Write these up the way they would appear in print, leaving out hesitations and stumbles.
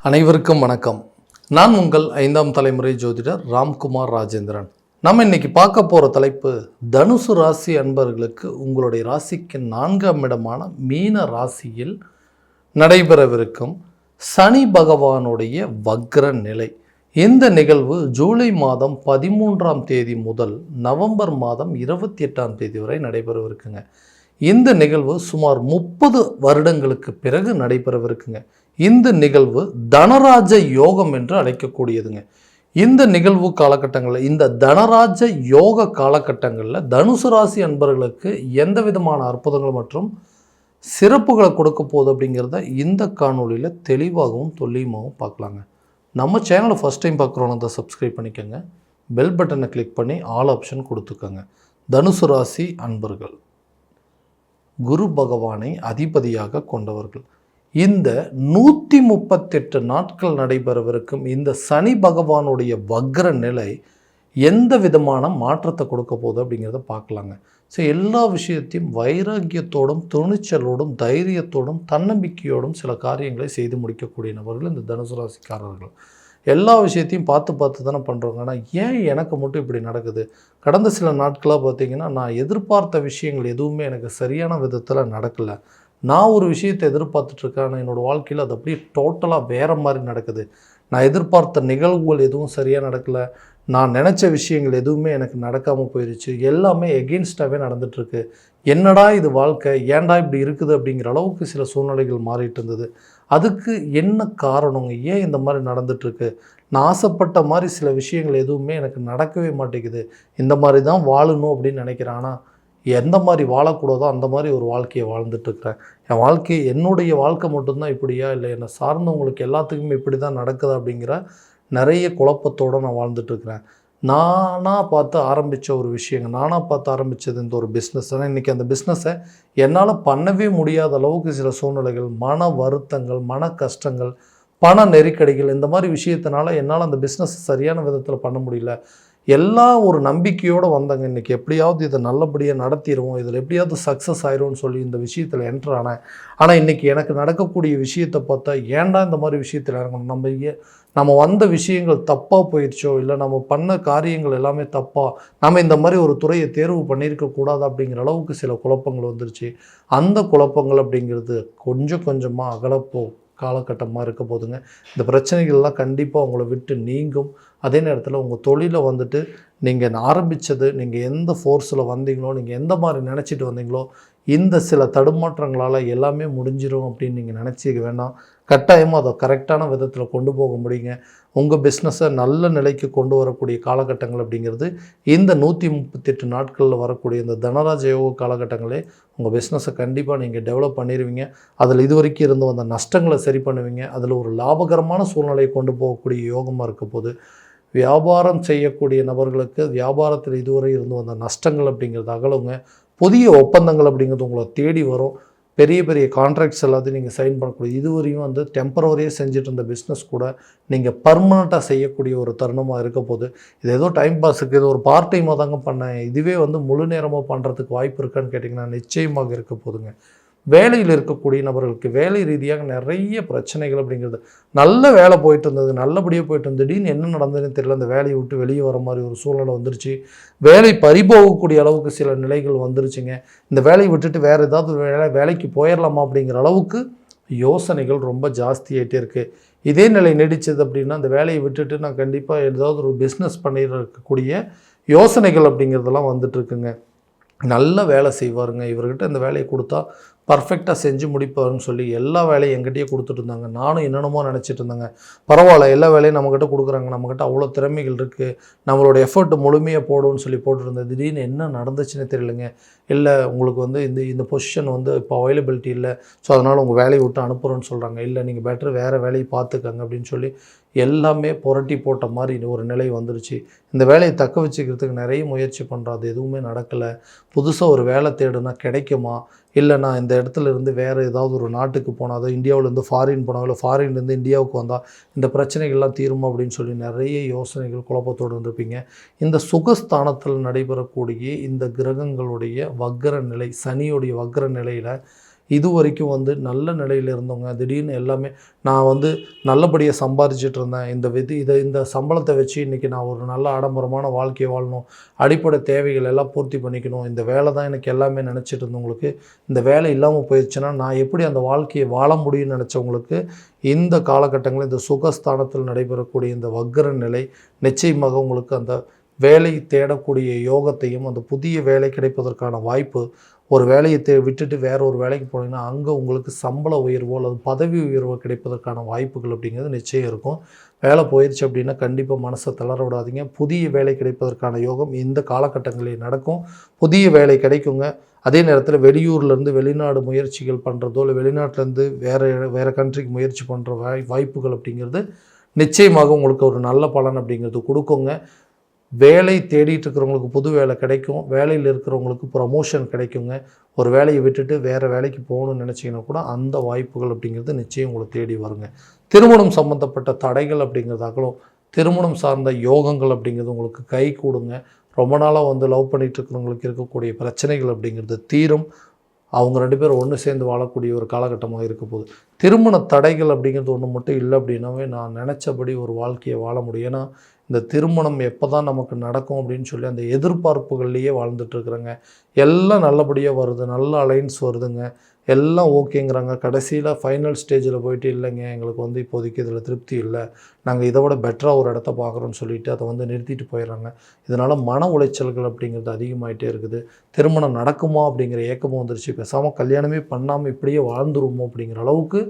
அனைவருக்கும் வணக்கம். நான் உங்கள் 5ஆம் தலைமுறை ஜோதிடர் ராம்குமார் ராஜேந்திரன். நம்ம இன்னைக்கு பார்க்க போகிற தலைப்பு, தனுசு ராசி அன்பர்களுக்கு உங்களுடைய ராசிக்கு 4ஆம் இடமான மீன ராசியில் நடைபெறவிருக்கும் சனி பகவானுடைய வக்ர நிலை. இந்த நிகழ்வு ஜூலை மாதம் 13ஆம் தேதி முதல் நவம்பர் மாதம் 28ஆம் தேதி வரை நடைபெறவிருக்குங்க. இந்த நிகழ்வு சுமார் 30 வருடங்களுக்கு பிறகு நடைபெறவிருக்குங்க. இந்த நிகழ்வு தனராஜ யோகம் என்று அழைக்கக்கூடியதுங்க. இந்த நிகழ்வு காலகட்டங்களில், இந்த தனராஜ யோக காலகட்டங்களில் தனுசு ராசி அன்பர்களுக்கு எந்த விதமான அற்புதங்கள் மற்றும் சிறப்புகளை கொடுக்க போகுது அப்படிங்கிறத இந்த காணொலியில் தெளிவாகவும் துல்லியமாகவும் பார்க்கலாங்க. நம்ம சேனலை ஃபஸ்ட் டைம் பார்க்குறவங்க சப்ஸ்கிரைப் பண்ணிக்கோங்க. பெல் பட்டனை கிளிக் பண்ணி ஆல் ஆப்ஷன் கொடுத்துக்கோங்க. தனுசு ராசி அன்பர்கள் குரு பகவானை அதிபதியாக கொண்டவர்கள். இந்த 138 நாட்கள் நடைபெறவிருக்கும் இந்த சனி பகவானுடைய வக்ர நிலை எந்த விதமான மாற்றத்தை கொடுக்க போகுது அப்படிங்கிறத பார்க்கலாங்க. ஸோ எல்லா விஷயத்தையும் வைராக்கியத்தோடும் துணிச்சலோடும் தைரியத்தோடும் தன்னம்பிக்கையோடும் சில காரியங்களை செய்து முடிக்கக்கூடிய நபர்கள் இந்த தனுசு ராசிக்காரர்கள். எல்லா விஷயத்தையும் பார்த்து தானே பண்ணுறாங்க. ஆனால் ஏன் எனக்கு மட்டும் இப்படி நடக்குது? கடந்த சில நாட்களாக பார்த்திங்கன்னா, நான் எதிர்பார்த்த விஷயங்கள் எதுவுமே எனக்கு சரியான விதத்தில் நடக்கலை. நான் ஒரு விஷயத்தை எதிர்பார்த்துட்ருக்கேன், ஆனால் என்னோடய வாழ்க்கையில் அது அப்படியே டோட்டலாக வேறு மாதிரி நடக்குது. நான் எதிர்பார்த்த நிகழ்வுகள் எதுவும் சரியாக நடக்கலை. நான் நினச்ச விஷயங்கள் எதுவுமே எனக்கு நடக்காமல் போயிடுச்சு. எல்லாமே எகெயின்ஸ்டாகவே நடந்துகிட்ருக்கு. என்னடா இது வாழ்க்கை, ஏன்டா இப்படி இருக்குது அப்படிங்கிற அளவுக்கு சில சூழ்நிலைகள் மாறிட்டு இருந்தது. அதுக்கு என்ன காரணங்க? ஏன் இந்த மாதிரி நடந்துகிட்ருக்கு? நான் ஆசைப்பட்ட மாதிரி சில விஷயங்கள் எதுவுமே எனக்கு நடக்கவே மாட்டேங்குது. இந்த மாதிரி தான் வாழணும் அப்படின்னு நினைக்கிறேன். ஆனால் எந்த மாதிரி வாழக்கூடாதோ அந்த மாதிரி ஒரு வாழ்க்கையை வாழ்ந்துட்டுருக்கிறேன். என் வாழ்க்கை, என்னுடைய வாழ்க்கை மட்டும்தான் இப்படியா, இல்லை என்னை சார்ந்தவங்களுக்கு எல்லாத்துக்குமே இப்படி தான் நடக்குது அப்படிங்கிற நிறைய குழப்பத்தோடு நான் வாழ்ந்துட்டுருக்கிறேன். நானாக பார்த்து ஆரம்பித்த ஒரு விஷயங்க, நானாக பார்த்து ஆரம்பித்தது இந்த ஒரு பிஸ்னஸ். ஆனால் இன்றைக்கி அந்த பிஸ்னஸை என்னால் பண்ணவே முடியாத அளவுக்கு சில சூழ்நிலைகள், மன வருத்தங்கள், மன கஷ்டங்கள், பண நெருக்கடிகள், இந்த மாதிரி விஷயத்தினால என்னால் அந்த பிஸ்னஸ் சரியான விதத்தில் பண்ண முடியல. எல்லா ஒரு நம்பிக்கையோடு வந்தாங்க, இன்றைக்கி எப்படியாவது இதை நல்லபடியாக நடத்திடுவோம், இதில் எப்படியாவது சக்ஸஸ் ஆயிரும்னு சொல்லி இந்த விஷயத்தில் என்ட்ரு ஆனேன். ஆனால் இன்றைக்கி எனக்கு நடக்கக்கூடிய விஷயத்தை பார்த்தா, ஏன்டா இந்த மாதிரி விஷயத்தில் இறங்கணும், நம்ம வந்த விஷயங்கள் தப்பாக போயிடுச்சோ, இல்லை நம்ம பண்ண காரியங்கள் எல்லாமே தப்பாக, நம்ம இந்த மாதிரி ஒரு துறையை தேர்வு பண்ணியிருக்கக்கூடாது அப்படிங்கிற அளவுக்கு சில குழப்பங்கள் வந்துருச்சு. அந்த குழப்பங்கள் அப்படிங்கிறது கொஞ்சம் கொஞ்சமாக அகலப்போ காலகட்டமாக இருக்க போதுங்க. இந்த பிரச்சனைகள்லாம் கண்டிப்பாக உங்களை விட்டு நீங்கும். அதே நேரத்தில் உங்கள் தொழிலை வந்துட்டு நீங்கள் ஆரம்பித்தது, நீங்கள் எந்த ஃபோர்ஸில் வந்தீங்களோ, நீங்கள் எந்த மாதிரி நினச்சிட்டு வந்தீங்களோ, இந்த சில தடுமாற்றங்களால் எல்லாமே முடிஞ்சிடும் அப்படின்னு நீங்கள் நினச்சிக்க வேண்டாம். கட்டாயமாக அதை கரெக்டான விதத்தில் கொண்டு போக முடியுங்க. உங்கள் பிஸ்னஸை நல்ல நிலைக்கு கொண்டு வரக்கூடிய காலகட்டங்கள் அப்படிங்கிறது இந்த 138 நாட்களில் வரக்கூடிய இந்த தனராஜ யோக காலகட்டங்களே உங்கள் பிஸ்னஸை கண்டிப்பாக நீங்கள் டெவலப் பண்ணிடுவீங்க. அதில் இது வரைக்கும் இருந்து வந்த நஷ்டங்களை சரி பண்ணுவீங்க. அதில் ஒரு லாபகரமான சூழ்நிலையை கொண்டு போகக்கூடிய யோகமாக இருக்க போது. வியாபாரம் செய்யக்கூடிய நபர்களுக்கு வியாபாரத்தில் இதுவரை இருந்து வந்த நஷ்டங்கள் அப்படிங்கிறது அகலுங்க. புதிய ஒப்பந்தங்கள் அப்படிங்கிறது உங்களை தேடி வரும். பெரிய பெரிய கான்ட்ராக்ட்ஸ் எல்லாத்தையும் நீங்கள் சைன் பண்ணக்கூடிய, இதுவரையும் வந்து டெம்பரவரியாக செஞ்சுட்டு இருந்த பிஸ்னஸ் கூட நீங்கள் பர்மனெண்ட்டாக செய்யக்கூடிய ஒரு தருணமாக இருக்க போது. இது ஏதோ டைம் பாஸுக்கு, இது ஒரு பார்ட் டைமாக தாங்க பண்ணேன், இதுவே வந்து முழு நேரமாக பண்ணுறதுக்கு வாய்ப்பு இருக்கான்னு கேட்டிங்கன்னா நிச்சயமாக இருக்க போதுங்க. வேலையில் இருக்கக்கூடிய நபர்களுக்கு வேலை ரீதியாக நிறைய பிரச்சனைகள் அப்படிங்கிறது, நல்ல வேலை போயிட்டு இருந்தது, நல்லபடியாக போயிட்டு இருந்தது, திடீர்னு என்ன நடந்ததுன்னு தெரியல, அந்த வேலையை விட்டு வெளியே வர மாதிரி ஒரு சூழ்நிலை வந்துருச்சு. வேலை பறிபோகக்கூடிய அளவுக்கு சில நிலைகள் வந்துருச்சுங்க. இந்த வேலையை விட்டுட்டு வேறு ஏதாவது வேலைக்கு போயிடலாமா அப்படிங்கிற அளவுக்கு யோசனைகள் ரொம்ப ஜாஸ்தியாகிட்டே இருக்குது. இதே நிலை நீடிச்சது அப்படின்னா அந்த வேலையை விட்டுட்டு நான் கண்டிப்பாக ஏதாவது ஒரு பிஸ்னஸ் பண்ணியிருக்கக்கூடிய யோசனைகள் அப்படிங்கிறதெல்லாம் வந்துட்டுருக்குங்க. நல்ல வேலை செய்வாருங்க, இவர்கிட்ட இந்த வேலையை கொடுத்தா பர்ஃபெக்டாக செஞ்சு முடிப்பாருன்னு சொல்லி எல்லா வேலையும் எங்கிட்டயே கொடுத்துட்டு இருந்தாங்க. நானும் என்னென்னமோ நினச்சிட்டு இருந்தேங்க. பரவாயில்ல, எல்லா வேலையும் நம்மக்கிட்ட கொடுக்குறாங்க, நம்மக்கிட்ட அவ்வளோ திறமைகள் இருக்குது, நம்மளோட எஃபர்ட் முழுமையாக போடுன்னு சொல்லி போட்டுருந்தேன். திடீர்னு என்ன நடந்துச்சுன்னு தெரியலைங்க. இல்லை, உங்களுக்கு வந்து இந்த பொசிஷன் வந்து இப்போ அவைலபிலிட்டி இல்லை, ஸோ அதனால் உங்கள் வேலையை விட்டு அனுப்புகிறோன்னு சொல்கிறாங்க. இல்லை, நீங்கள் பெட்டர் வேறு வேலையை பார்த்துக்கங்க அப்படின்னு சொல்லி எல்லாமே புரட்டி போட்ட மாதிரி ஒரு நிலை வந்துருச்சு. இந்த வேலையை தக்க வச்சுக்கிறதுக்கு நிறைய முயற்சி பண்ணுறோம், அது எதுவுமே நடக்கலை. புதுசாக ஒரு வேலை தேடுனா கிடைக்குமா, இல்லை நான் இந்த இடத்துல இருந்து வேறு ஏதாவது ஒரு நாட்டுக்கு போனால், அதோ இந்தியாவிலேருந்து ஃபாரின் போனால், இல்லை ஃபாரின்லேருந்து இந்தியாவுக்கு வந்தால் இந்த பிரச்சனைகள்லாம் தீருமா அப்படின்னு சொல்லி நிறைய யோசனைகள் குழப்பத்தோடு இருந்திருப்பீங்க. இந்த சுகஸ்தானத்தில் நடைபெறக்கூடிய இந்த கிரகங்களுடைய வக்ர நிலை, சனியுடைய வக்ர நிலையில் இது வரைக்கும் வந்து நல்ல நிலையில் இருந்தவங்க திடீர்னு எல்லாமே நான் வந்து நல்லபடியாக சம்பாதிச்சுட்டு இருந்தேன், இந்த சம்பளத்தை வச்சு இன்றைக்கி நான் ஒரு நல்ல ஆடம்பரமான வாழ்க்கையை வாழணும், அடிப்படை தேவைகள் எல்லாம் பூர்த்தி பண்ணிக்கணும், இந்த வேலை தான் எனக்கு எல்லாமே நினச்சிட்டு இருந்தவங்களுக்கு இந்த வேலை இல்லாமல் போயிடுச்சுன்னா நான் எப்படி அந்த வாழ்க்கையை வாழ முடியும்னு நினச்சவங்களுக்கு இந்த காலகட்டங்களில் இந்த சுகஸ்தானத்தில் நடைபெறக்கூடிய இந்த வக்ர நிலை நிச்சயமாக உங்களுக்கு அந்த வேலை தேடக்கூடிய யோகத்தையும், அந்த புதிய வேலை கிடைப்பதற்கான வாய்ப்பு, ஒரு வேலையை விட்டுட்டு வேற ஒரு வேலைக்கு போனீங்கன்னா அங்கே உங்களுக்கு சம்பள உயர்வோ அல்லது பதவி உயர்வோ கிடைப்பதற்கான வாய்ப்புகள் அப்படிங்கிறது நிச்சயம் இருக்கும். வேலை போயிடுச்சு அப்படின்னா கண்டிப்பாக மனசை தளர விடாதீங்க. புதிய வேலை கிடைப்பதற்கான யோகம் இந்த காலகட்டங்களில் நடக்கும். புதிய வேலை கிடைக்குங்க. அதே நேரத்தில் வெளியூர்லேருந்து வெளிநாடு முயற்சிகள் பண்ணுறதோ இல்லை வெளிநாட்டிலேருந்து வேறு கண்ட்ரிக்கு முயற்சி பண்ணுற வாய்ப்புகள் அப்படிங்கிறது நிச்சயமாக உங்களுக்கு ஒரு நல்ல பலன் அப்படிங்கிறது கொடுக்குங்க. வேலை தேடிட்டு இருக்கிறவங்களுக்கு புது வேலை கிடைக்கும். வேலையில் இருக்கிறவங்களுக்கு ப்ரமோஷன் கிடைக்குங்க. ஒரு வேலையை விட்டுட்டு வேறு வேலைக்கு போகணும்னு நினச்சிங்கன்னா கூட அந்த வாய்ப்புகள் அப்படிங்கிறது நிச்சயம் உங்களை தேடி வருங்க. திருமணம் சம்மந்தப்பட்ட தடைகள் அப்படிங்கிறதாகலும் திருமணம் சார்ந்த யோகங்கள் அப்படிங்கிறது உங்களுக்கு கை கூடுங்க. ரொம்ப நாளாக வந்து லவ் பண்ணிகிட்டு இருக்கிறவங்களுக்கு இருக்கக்கூடிய பிரச்சனைகள் அப்படிங்கிறது தீரும். அவங்க 2 பேரும் ஒன்று சேர்ந்து வாழக்கூடிய ஒரு காலகட்டமாக இருக்க போகுது. திருமண தடைகள் அப்படிங்கிறது ஒன்று மட்டும் இல்லை அப்படின்னாவே நான் நினச்சபடி ஒரு வாழ்க்கையை வாழ முடியும். ஏன்னா இந்த திருமணம் எப்போ தான் நமக்கு நடக்கும் அப்படின்னு சொல்லி அந்த எதிர்பார்ப்புகள்லேயே வாழ்ந்துட்டுருக்குறேங்க. எல்லாம் நல்லபடியாக வருது, நல்ல அலைன்ஸ் வருதுங்க, எல்லாம் ஓகேங்கிறாங்க. கடைசியில் ஃபைனல் ஸ்டேஜில் போயிட்டு இல்லைங்க எங்களுக்கு வந்து இப்போதைக்கு இதில் திருப்தி இல்லை, நாங்கள் இதை விட பெட்டராக ஒரு இடத்த பார்க்குறோன்னு சொல்லிவிட்டு அதை வந்து நிறுத்திட்டு போயிடுறாங்க. இதனால் மன உளைச்சல்கள் அப்படிங்கிறது அதிகமாகிட்டே இருக்குது. திருமணம் நடக்குமா அப்படிங்கிற ஏக்கமும் வந்துருச்சு. பேசாமல் கல்யாணமே பண்ணாமல் இப்படியே வாழ்ந்துருமோ அப்படிங்கிற அளவுக்கு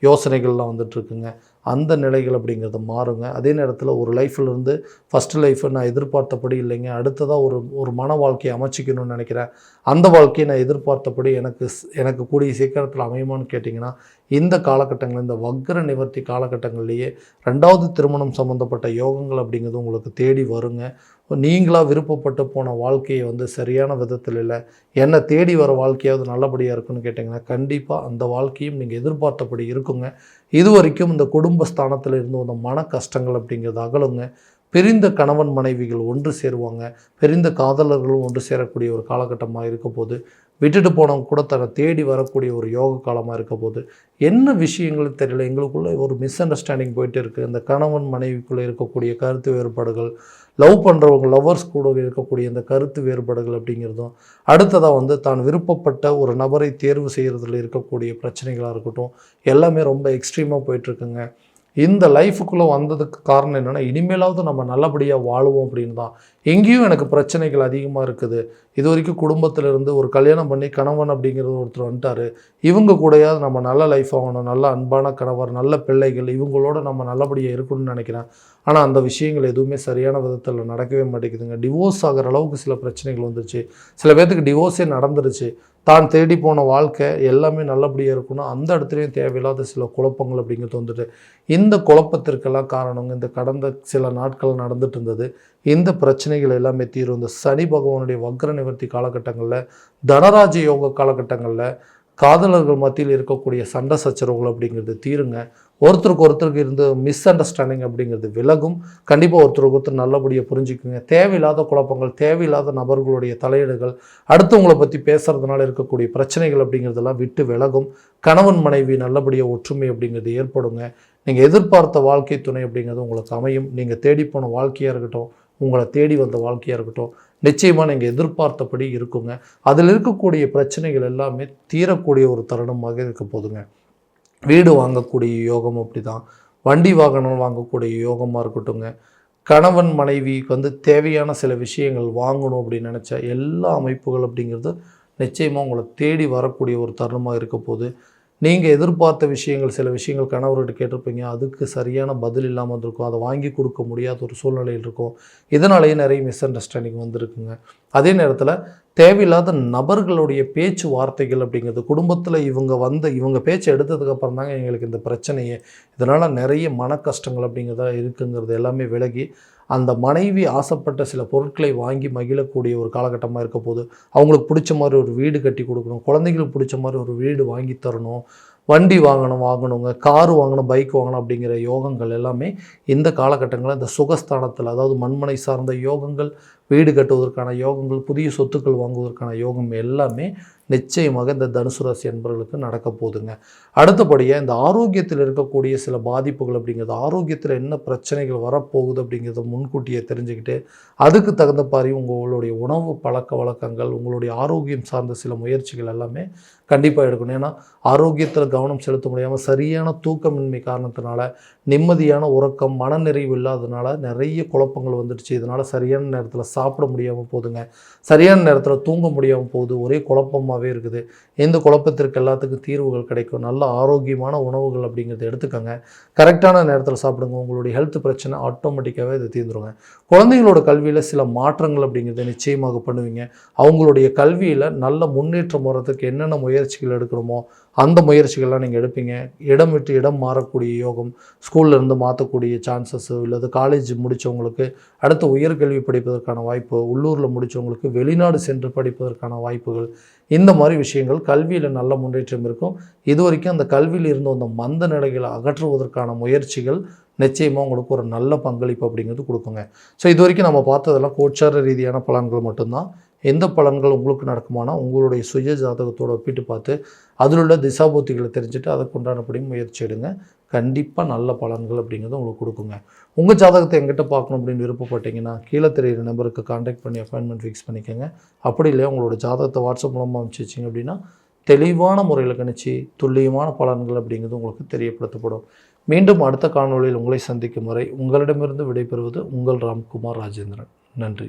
யோசனைகள்லாம் வந்துட்டுருக்குங்க. அந்த நிலைகள் அப்படிங்கிறது மாறுங்க. அதே நேரத்தில் ஒரு லைஃப்லேருந்து ஃபஸ்ட்டு லைஃப்பை நான் எதிர்பார்த்தபடி இல்லைங்க, அடுத்ததாக ஒரு மன வாழ்க்கையை அமைச்சிக்கணும்னு நினைக்கிறேன், அந்த வாழ்க்கையை நான் எதிர்பார்த்தபடி எனக்கு கூடிய சீக்கிரத்தில் அமையுமான்னு கேட்டிங்கன்னா இந்த காலகட்டங்கள் இந்த வக்ர நிவர்த்தி காலகட்டங்கள்லேயே 2வது திருமணம் சம்மந்தப்பட்ட யோகங்கள் அப்படிங்கிறது உங்களுக்கு தேடி வருங்க. நீங்களாக விருப்பப்பட்டு போன வாழ்க்கையை வந்து சரியான விதத்தில் இல்லை, என்னை தேடி வர வாழ்க்கையாவது நல்லபடியாக இருக்குன்னு கேட்டிங்கன்னா கண்டிப்பாக அந்த வாழ்க்கையும் நீங்கள் எதிர்பார்த்தபடி இருக்குங்க. இது வரைக்கும் இந்த குடும்பஸ்தானத்தில் இருந்து வந்த மன கஷ்டங்கள் அப்படிங்கிறது அகலுங்க. பிரிந்த கணவன் மனைவிகள் ஒன்று சேருவாங்க. பிரிந்த காதலர்களும் ஒன்று சேரக்கூடிய ஒரு காலகட்டமாக இருக்க போது, விட்டுட்டு போனவங்க கூட தன்னை தேடி வரக்கூடிய ஒரு யோக காலமாக இருக்க போது, என்ன விஷயங்கள் தெரியல, எங்களுக்குள்ளே ஒரு மிஸ் அண்டர்ஸ்டாண்டிங் போயிட்டு இருக்குது. இந்த கணவன் மனைவிக்குள்ளே இருக்கக்கூடிய கருத்து வேறுபாடுகள், லவ் பண்ணுறவங்க லவ்வர்ஸ் கூட இருக்கக்கூடிய இந்த கருத்து வேறுபாடுகள் அப்படிங்கிறதும், அடுத்ததாக வந்து தான் விருப்பப்பட்ட ஒரு நபரை தேர்வு செய்கிறதுல இருக்கக்கூடிய பிரச்சனைகளாக இருக்கட்டும், எல்லாமே ரொம்ப எக்ஸ்ட்ரீமாக போயிட்டுருக்குங்க. இந்த லைஃபுக்குள்ளே வந்ததுக்கு காரணம் என்னென்னா இனிமேலாவது நம்ம நல்லபடியாக வாழுவோம் அப்படின்னு தான். எங்கேயும் எனக்கு பிரச்சனைகள் அதிகமாக இருக்குது. இது வரைக்கும் குடும்பத்திலேருந்து ஒரு கல்யாணம் பண்ணி கணவன் அப்படிங்கிறது ஒருத்தர் வந்துட்டார், இவங்க கூடயாவது நம்ம நல்ல லைஃப் ஆகணும், நல்ல அன்பான கணவர், நல்ல பிள்ளைகள், இவங்களோட நம்ம நல்லபடியாக இருக்கணும்னு நினைக்கிறேன். ஆனால் அந்த விஷயங்கள் எதுவுமே சரியான விதத்தில் நடக்கவே மாட்டேங்குதுங்க. டிவோர்ஸ் ஆகிற அளவுக்கு சில பிரச்சனைகள் வந்துருச்சு. சில பேர்த்துக்கு டிவோர்ஸே நடந்துருச்சு. தான் தேடி போன வாழ்க்கை எல்லாமே நல்லபடியாக இருக்கணும், அந்த இடத்துலையும் தேவையில்லாத சில குழப்பங்கள் அப்படிங்கிறது வந்துட்டு, இந்த குழப்பத்திற்கெல்லாம் காரணங்க இந்த கடந்த சில நாட்கள் நடந்துட்டு இருந்தது. இந்த பிரச்சனைகள் எல்லாமே தீரும். இந்த சனி பகவானுடைய வக்ர நிவர்த்தி காலகட்டங்களில், தனராஜ யோக காலகட்டங்களில் காதலர்கள் மத்தியில் இருக்கக்கூடிய சண்டை சச்சரவுகள் அப்படிங்கிறது தீருங்க. ஒருத்தருக்கு இருந்த மிஸ் அண்டர்ஸ்டாண்டிங் அப்படிங்கிறது விலகும். கண்டிப்பாக ஒருத்தருக்கு நல்லபடியாக புரிஞ்சுக்குங்க. தேவையில்லாத குழப்பங்கள், தேவையில்லாத நபர்களுடைய தலையீடுகள், அடுத்தவங்களை பற்றி பேசுகிறதுனால இருக்கக்கூடிய பிரச்சனைகள் அப்படிங்கிறதெல்லாம் விட்டு விலகும். கணவன் மனைவி நல்லபடியாக ஒற்றுமை அப்படிங்கிறது ஏற்படுங்க. நீங்கள் எதிர்பார்த்த வாழ்க்கை துணை அப்படிங்கிறது உங்களுக்கு அமையும். நீங்கள் தேடிப்போன வாழ்க்கையாக இருக்கட்டும், உங்களை தேடி வந்த வாழ்க்கையாக இருக்கட்டும், நிச்சயமாக நீங்கள் எதிர்பார்த்தபடி இருக்குங்க. அதில் இருக்கக்கூடிய பிரச்சனைகள் எல்லாமே தீரக்கூடிய ஒரு தருணமாக இருக்க போதுங்க. வீடு வாங்கக்கூடிய யோகம் அப்படி தான், வண்டி வாகனம் வாங்கக்கூடிய யோகமாக இருக்கட்டுங்க. கணவன் மனைவிக்கு வந்து தேவையான சில விஷயங்கள் வாங்கணும் அப்படின்னு நினச்ச எல்லா அமைப்புகள் அப்படிங்கிறது நிச்சயமாக உங்களை தேடி வரக்கூடிய ஒரு தருணமாக இருக்க போது. நீங்கள் எதிர்பார்த்த விஷயங்கள், சில விஷயங்கள் கணவர்கிட்ட கேட்டிருப்பீங்க, அதுக்கு சரியான பதில் இல்லாமல் இருக்கும், அதை வாங்கி கொடுக்க முடியாத ஒரு சூழ்நிலையில் இருக்கும். இதனாலேயே நிறைய மிஸ் அண்டர்ஸ்டாண்டிங் வந்துருக்குங்க. அதே நேரத்தில் தேவையில்லாத நபர்களுடைய பேச்சு வார்த்தைகள் அப்படிங்கிறது குடும்பத்தில் இவங்க பேச்சு எடுத்ததுக்கப்புறம் தாங்க எங்களுக்கு இந்த பிரச்சனையே, இதனால் நிறைய மன கஷ்டங்கள் அப்படிங்கிறதா இருக்குங்கிறது எல்லாமே விலகி, அந்த மனைவி ஆசைப்பட்ட சில பொருட்களை வாங்கி மகிழக்கூடிய ஒரு காலகட்டமாக இருக்க போது, அவங்களுக்கு பிடிச்ச மாதிரி ஒரு வீடு கட்டி கொடுக்கணும், குழந்தைங்களுக்கு பிடிச்ச மாதிரி ஒரு வீடு வாங்கி தரணும், வண்டி வாங்கணுங்க, காரு வாங்கணும், பைக் வாங்கணும் அப்படிங்கிற யோகங்கள் எல்லாமே இந்த காலகட்டங்களில் இந்த சுகஸ்தானத்தில், அதாவது மண்மனை சார்ந்த யோகங்கள், வீடு கட்டுவதற்கான யோகங்கள், புதிய சொத்துக்கள் வாங்குவதற்கான யோகம் எல்லாமே நிச்சயமாக இந்த தனுசு ராசி அன்பர்களுக்கு நடக்க போகுதுங்க. அடுத்தபடியாக இந்த ஆரோக்கியத்தில் இருக்கக்கூடிய சில பாதிப்புகள் அப்படிங்கிறது, ஆரோக்கியத்தில் என்ன பிரச்சனைகள் வரப்போகுது அப்படிங்கிறத முன்கூட்டியே தெரிஞ்சுக்கிட்டு அதுக்கு தகுந்த மாதிரி உங்களுடைய உணவு பழக்க வழக்கங்கள், உங்களுடைய ஆரோக்கியம் சார்ந்த சில முயற்சிகள் எல்லாமே கண்டிப்பாக எடுக்கணும். ஏன்னா ஆரோக்கியத்தில் கவனம் செலுத்த முடியாமல் சரியான தூக்கமின்மை காரணத்தினால, நிம்மதியான உறக்கம், மனநிறைவு இல்லாததுனால நிறைய குழப்பங்கள் வந்துடுச்சு. இதனால் சரியான நேரத்தில் சாப்பிட முடியாமல் போகுதுங்க, சரியான நேரத்தில் தூங்க முடியாமல் போகுது, ஒரே குழப்பமாகவே இருக்குது. இந்த குழப்பத்திற்கு எல்லாத்துக்கும் தீர்வுகள் கிடைக்கும். நல்ல ஆரோக்கியமான உணவுகள் அப்படிங்கிறத எடுத்துக்கோங்க, கரெக்டான நேரத்தில் சாப்பிடுங்க. உங்களுடைய ஹெல்த் பிரச்சனை ஆட்டோமேட்டிக்காகவே இது தீர்ந்துருங்க. குழந்தைங்களோட கல்வியில் சில மாற்றங்கள் அப்படிங்கிறத நிச்சயமாக பண்ணுவீங்க. அவங்களுடைய கல்வியில் நல்ல முன்னேற்றம் வர்றதுக்கு என்னென்ன முயற்சிகள் எடுக்கணுமோ அந்த முயற்சிகள்லாம் நீங்கள் எடுப்பீங்க. இடம் விட்டு இடம் மாறக்கூடிய யோகம், ஸ்கூல்லேருந்து மாற்றக்கூடிய சான்சஸ்ஸு, இல்லது காலேஜ் முடித்தவங்களுக்கு அடுத்து உயர்கல்வி படிப்பதற்கான வாய்ப்பு, உள்ளூரில் முடித்தவங்களுக்கு வெளிநாடு சென்று படிப்பதற்கான வாய்ப்புகள், இந்த மாதிரி விஷயங்கள் கல்வியில் நல்ல முன்னேற்றம் இருக்கும். இது வரைக்கும் அந்த கல்வியில் இருந்த அந்த மந்த நிலைகளை அகற்றுவதற்கான முயற்சிகள் நிச்சயமாக உங்களுக்கு ஒரு நல்ல பங்களிப்பு அப்படிங்கிறது கொடுக்குங்க. ஸோ இது வரைக்கும் நம்ம பார்த்ததெல்லாம் கோச்சார ரீதியான பலன்கள் மட்டும்தான். எந்த பலன்கள் உங்களுக்கு நடக்குமானா உங்களுடைய சுய ஜாதகத்தோடு ஒப்பிட்டு பார்த்து அதில் உள்ள திசாபூத்திகளை தெரிஞ்சுட்டு அதுக்கு உண்டானபடி முயற்சி எடுங்க. கண்டிப்பாக நல்ல பலன்கள் அப்படிங்கிறது உங்களுக்கு கொடுக்குங்க. உங்கள் ஜாதகத்தை எங்கிட்ட பார்க்கணும் அப்படின்னு விருப்பப்பட்டீங்கன்னா கீழே தெரியிற நம்பருக்கு கான்டாக்ட் பண்ணி அப்பாயின்மெண்ட் ஃபிக்ஸ் பண்ணிக்கோங்க. அப்படி இல்லையா உங்களோட ஜாதகத்தை வாட்ஸ்அப் மூலமாக அனுப்பிச்சி வச்சிங்க அப்படின்னா தெளிவான முறையில் கணிச்சு துல்லியமான பலன்கள் அப்படிங்கிறது உங்களுக்கு தெரியப்படுத்தப்படும். மீண்டும் அடுத்த காணொளியில் உங்களை சந்திக்கும் வரை உங்களிடமிருந்து விடைபெறுவது உங்கள் ராம்குமார் ராஜேந்திரன். நன்றி.